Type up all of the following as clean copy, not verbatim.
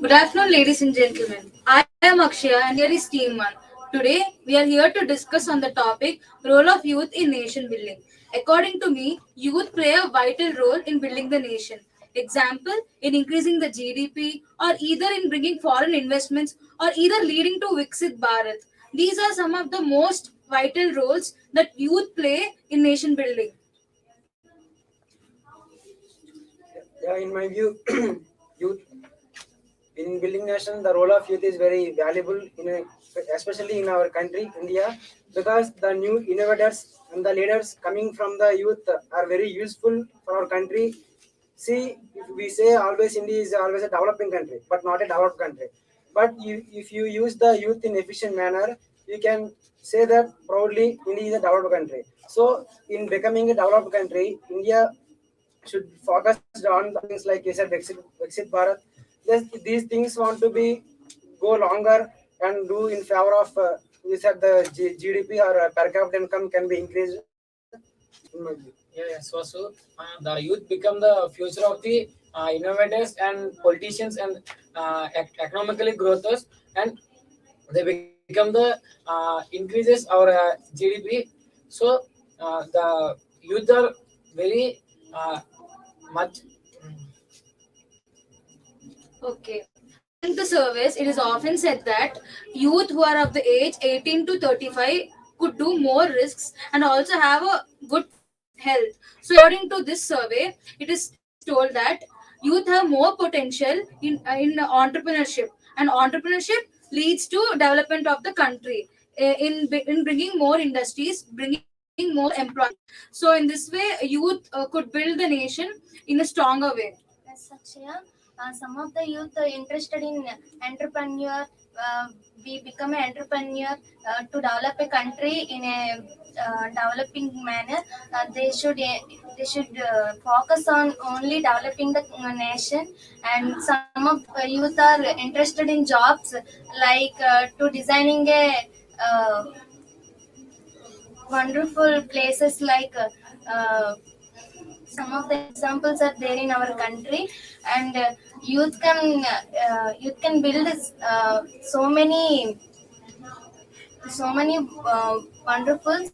Good afternoon, ladies and gentlemen. I am Akshaya and here is Team 1. Today, we are here to discuss on the topic role of youth in nation building. According to me, youth play a vital role in building the nation. Example, in increasing the GDP or either in bringing foreign investments or either leading to Viksit Bharat. These are some of the most vital roles that youth play in nation building. Yeah, in my view, youth in building nation, the role of youth is very valuable especially in our country, India, because the new innovators and the leaders coming from the youth are very useful for our country. See, if we say always India is always a developing country, but not a developed country. But if you use the youth in efficient manner, you can say that proudly India is a developed country. So, in becoming a developed country, India should focus on the things like you said, Viksit Bharat. These things want to be go longer and do in favor of you said the GDP or per capita income can be increased. In my view. Yeah, yeah. The youth become the future of the innovators and politicians and economically growthers, and they become the increases our GDP. So the youth are very much. Okay. According to surveys, it is often said that youth who are of the age 18 to 35 could do more risks and also have a good health. So, according to this survey, it is told that youth have more potential in entrepreneurship, and entrepreneurship leads to development of the country in bringing more industries, bringing more employment. So, in this way, youth could build the nation in a stronger way. Yes, Akshaya. Some of the youth interested in entrepreneur, we become an entrepreneur to develop a country in a developing manner. They should focus on only developing the nation. And some of youth are interested in jobs like to designing a wonderful places like. Some of the examples are there in our country, and youth can build so many wonderfuls,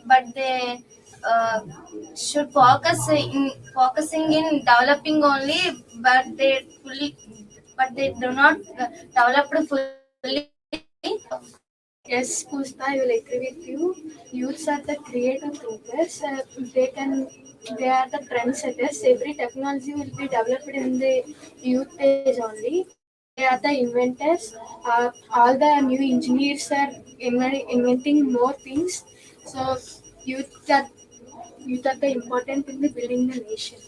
but they should focusing in developing only, but they do not develop fully. Yes, Pushpa, I will agree with you. Youths are the creative thinkers. They are the trendsetters. Every technology will be developed in the youth age only. They are the inventors. All the new engineers are inventing more things. So, youth are, youth are the important in the building the nation.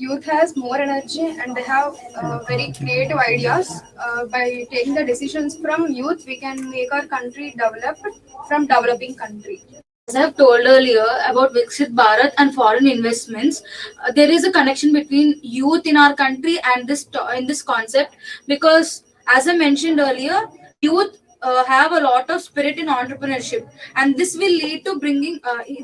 Youth has more energy and they have very creative ideas. By taking the decisions from youth, we can make our country developed from developing country. As I have told earlier about Viksit Bharat and foreign investments, there is a connection between youth in our country and in this concept, because, as I mentioned earlier, youth have a lot of spirit in entrepreneurship, and this will lead to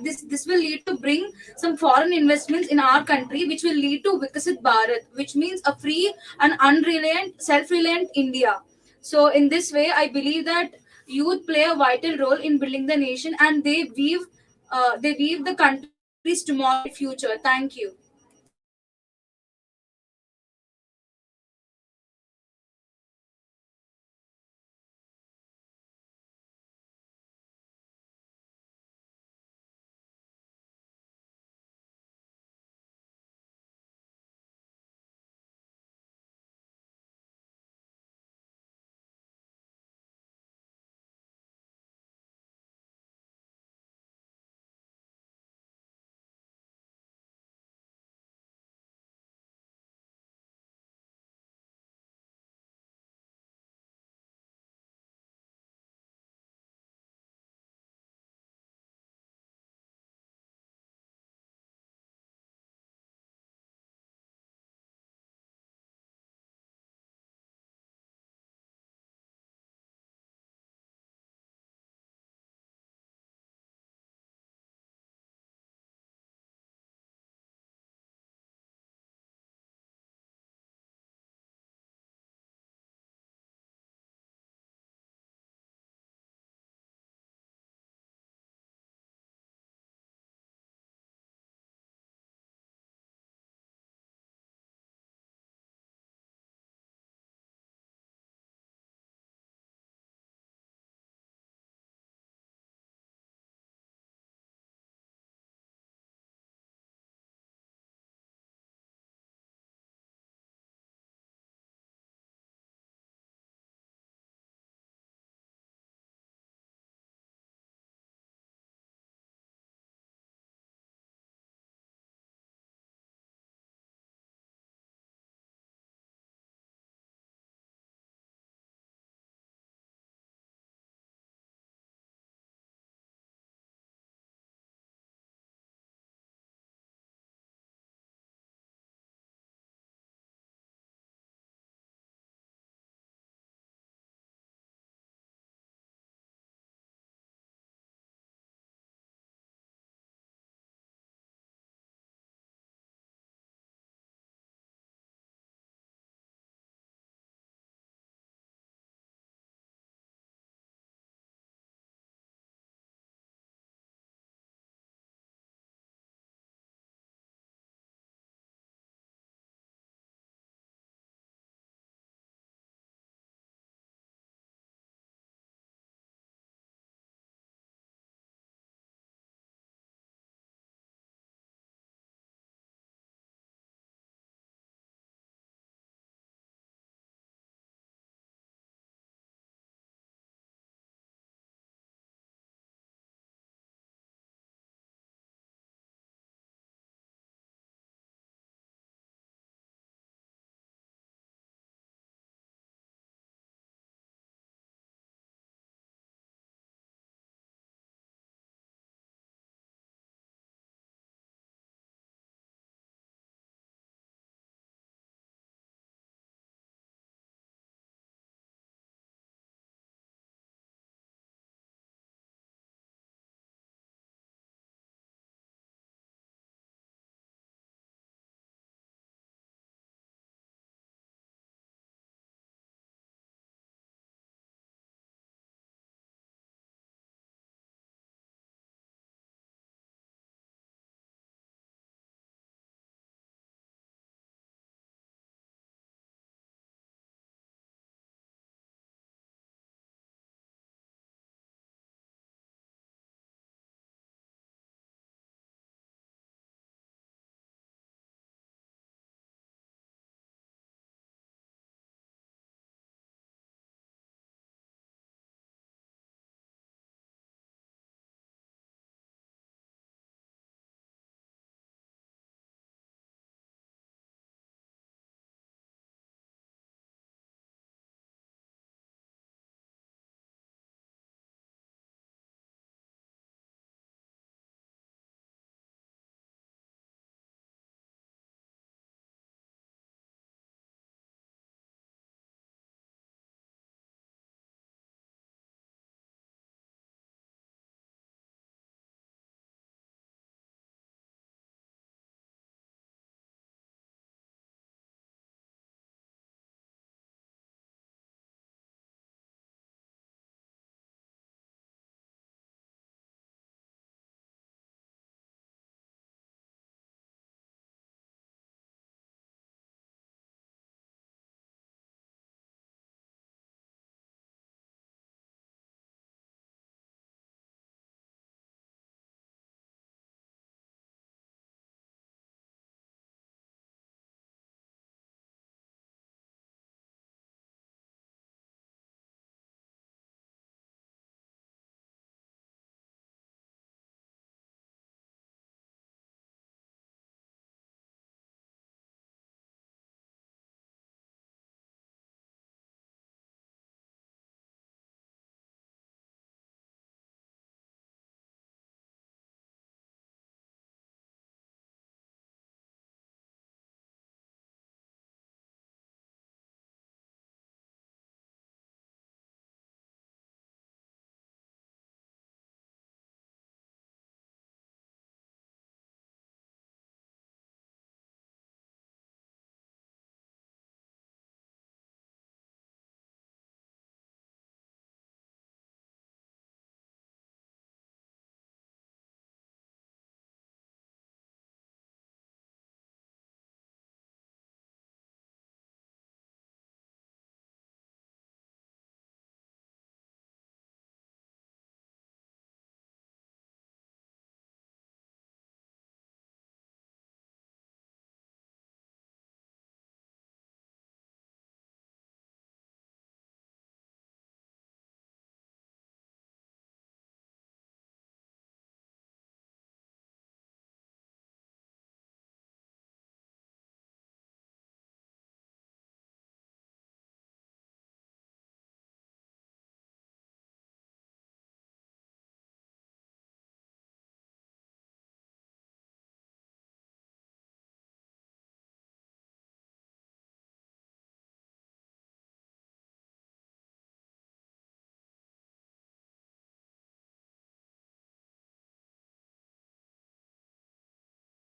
this will lead to bring some foreign investments in our country, which will lead to Viksit Bharat, which means a free and unreliant, self-reliant India. So, in this way, I believe that youth play a vital role in building the nation, and they weave the country's tomorrow bright future. Thank you.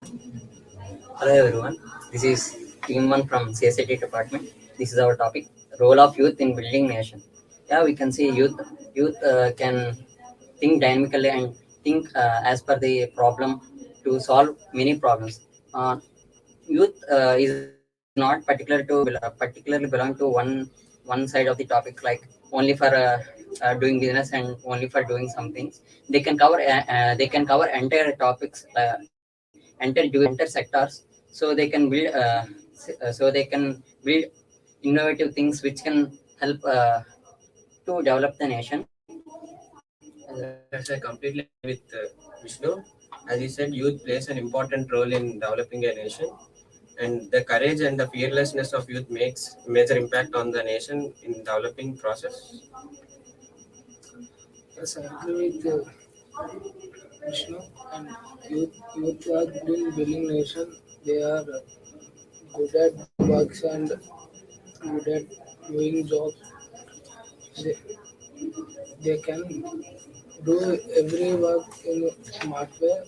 Hello everyone, this is Team 1 from CSIT department. This is our topic, role of youth in building nation. Yeah, we can see youth can think dynamically and think as per the problem to solve many problems. Youth is not particularly belong to one side of the topic, like only for doing business and only for doing some things. They can cover entire topics, entire sectors, so they can build innovative things which can help to develop the nation. Yes, I completely agree with Vishnu. As he said, youth plays an important role in developing a nation, and the courage and the fearlessness of youth makes major impact on the nation in developing process. Yes, I agree with Vishnu. And youth are building nation. They are good at works and good at doing jobs. They, they can do every work in a smart way.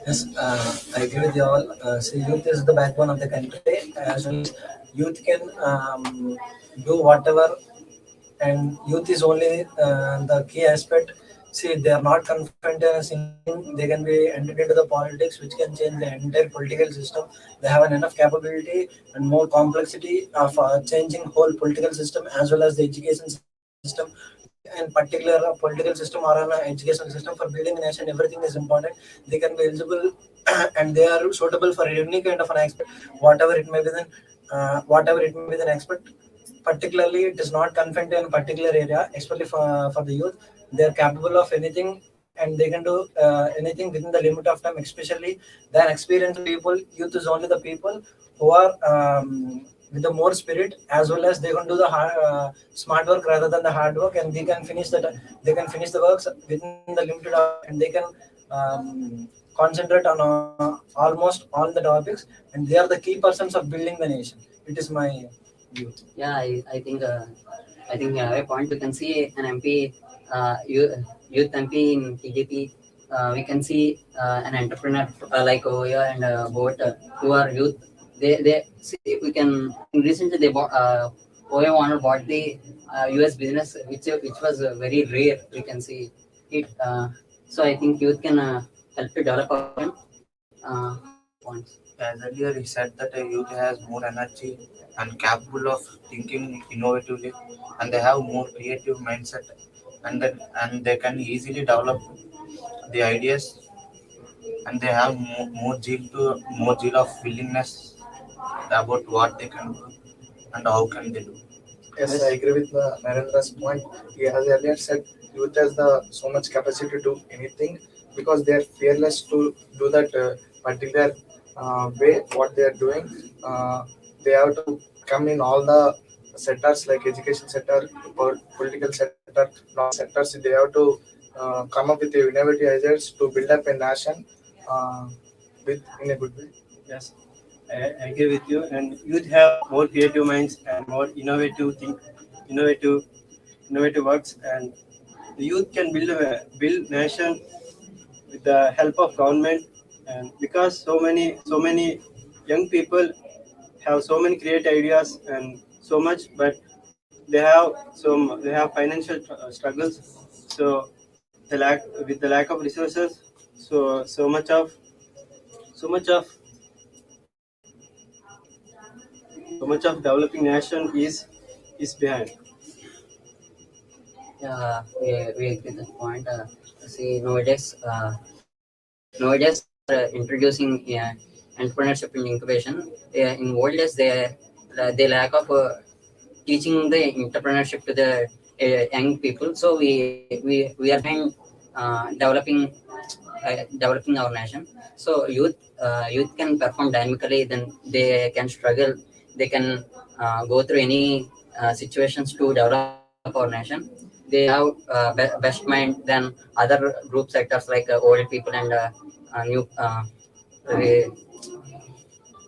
Yes, I agree with you all. See, youth is the backbone of the country. As well as youth can do whatever, and youth is only the key aspect. See, they are not confined to a single thing. They can be entered into the politics, which can change the entire political system. They have an enough capability and more complexity of changing whole political system as well as the education system. In particular, a political system or an education system for building a nation, everything is important. They can be eligible and they are suitable for any kind of an aspect, whatever it may be. Then, whatever it may be, then expect. Particularly, it is not confined to a particular area, especially for the youth. They are capable of anything and they can do anything within the limit of time, especially than experienced people. Youth is only the people who are with the more spirit, as well as they can do the smart work rather than the hard work, and they can finish the works within the limited of time, and they can concentrate on almost all the topics, and they are the key persons of building the nation. It is my view. Yeah, I think you have a point. We can see an MP, youth MP in TDP. We can see an entrepreneur like Oya and Boat, who are youth. They see, we can recently they bought Oya owner bought the US business, which was very rare. We can see it. So I think youth can help to develop our nation. These are my points. As earlier he said that a youth has more energy and capable of thinking innovatively, and they have more creative mindset, and they can easily develop the ideas, and they have more zeal of willingness about what they can do and how can they do. Yes, I agree with Narendra's point. He has earlier said youth has the so much capacity to do anything because they are fearless to do that particular way what they are doing. They have to come in all the sectors like education sector, political sector, all sectors. They have to come up with the innovative ideas to build up a nation with in a good way. Yes, I agree with you. And youth have more creative minds and more innovative, innovative works. And the youth can build nation with the help of government. And because so many young people have so many creative ideas and so much, but they have financial struggles. So the lack of resources. So so much of so much of developing nation is behind. Yeah, we agree with that point. See, nowadays they are introducing entrepreneurship and incubation. In old days, they lack of teaching the entrepreneurship to the young people. So we are behind developing our nation. So youth can perform dynamically. Then they can struggle. They can go through any situations to develop our nation. They have best mind than other group sectors like old people and new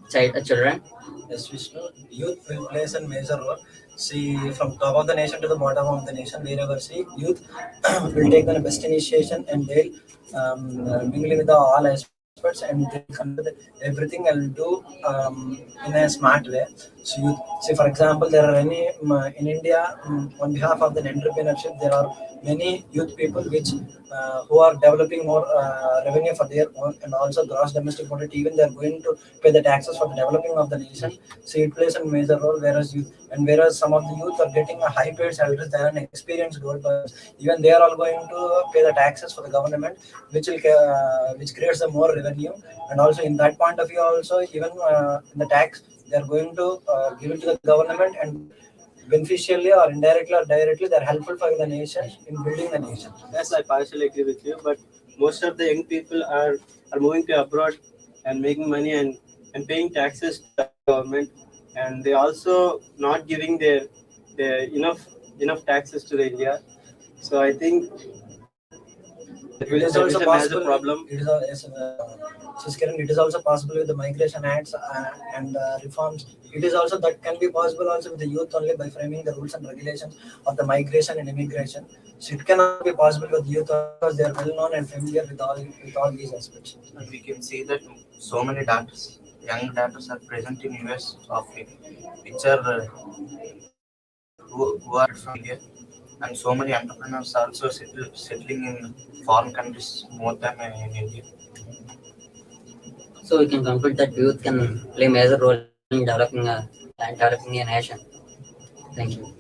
children. Yes, Vishnu. Youth will plays a major role. see from top of the nation to the bottom of the nation, wherever see youth will take the best initiation and they'll mingle with the all aspects and they'll consider everything and do in a smart way. So you see, for example, there are any in India on behalf of the entrepreneurship, there are many youth people which who are developing more revenue for their own and also gross domestic product. Even they are going to pay the taxes for the developing of the nation. So it plays a major role. Whereas some of the youth are getting a high paid salaries than an experienced gold persons, even they are all going to pay the taxes for the government, which creates a more revenue. And also in that point of view, also even in the tax they are going to give it to the government, and beneficially or indirectly or directly they are helpful for the nation in building the nation. Yes, I partially agree with you, but most of the young people are moving to abroad and making money and paying taxes to the government, and they also not giving their enough taxes to the India. So I think It is there also is a major possible. problem. It is Kiran, it is also possible with the migration acts and reforms. It is also that can be possible also with the youth only by framing the rules and regulations of the migration and immigration. So it can also be possible with youth because they are well known and familiar with all these aspects. And we can see that so many doctors, young doctors are present in US of it, which are who are from India, and so many entrepreneurs also settling in foreign countries more than in India. So we can conclude that youth can play major role in developing a nation. Thank you.